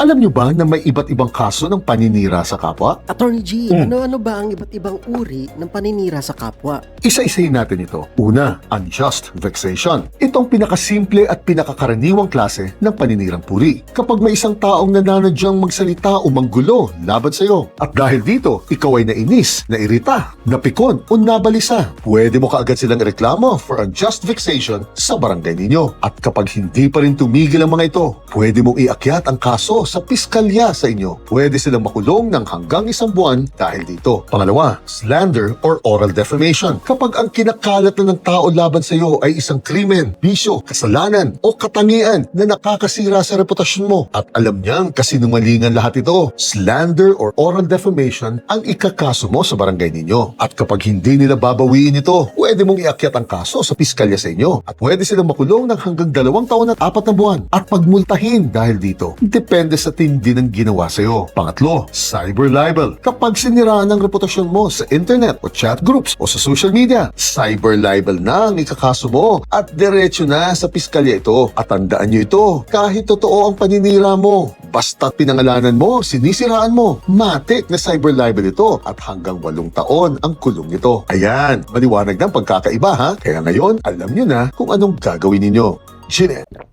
Alam nyo ba na may iba't ibang kaso ng paninira sa kapwa? Attorney G, ano-ano ba ang iba't ibang uri ng paninira sa kapwa? Isa-isahin natin ito. Una, unjust vexation. Itong pinakasimple at pinakakaraniwang klase ng paninirang puri. Kapag may isang taong nananadyang magsalita o manggulo laban sa iyo, at dahil dito, ikaw ay nainis, nairita, napikon o nabalisa, pwede mo kaagad silang reklamo for unjust vexation sa barangay ninyo. At kapag hindi pa rin tumigil ang mga ito, pwede mong iakyat ang kaso sa piskalya sa inyo. Pwede silang makulong ng hanggang 1 buwan dahil dito. Pangalawa, slander or oral defamation. Kapag ang kinakalat na ng tao laban sa iyo ay isang krimen, bisyo, kasalanan o katangian na nakakasira sa reputasyon mo at alam niyang kasinungalingan lahat ito, slander or oral defamation ang ikakaso mo sa barangay ninyo. At kapag hindi nila babawiin ito, pwede mong iakyat ang kaso sa piskalya sa inyo at pwede silang makulong ng hanggang 2 taon at 4 na buwan at pagmultahin dahil dito. Depende sa tindi ng ginawa sa iyo. Pangatlo, cyber libel. Kapag siniraan ang reputasyon mo sa internet o chat groups o sa social media, cyber libel na ang ikakaso mo at diretso na sa piskalya ito. At tandaan nyo ito, kahit totoo ang paninira mo, basta't pinangalanan mo, sinisiraan mo, matik na cyber libel ito at hanggang 8 taon ang kulong nito. Ayan, maliwanag ng pagkakaiba ha? Kaya ngayon, alam nyo na kung anong gagawin ninyo. Jeanette.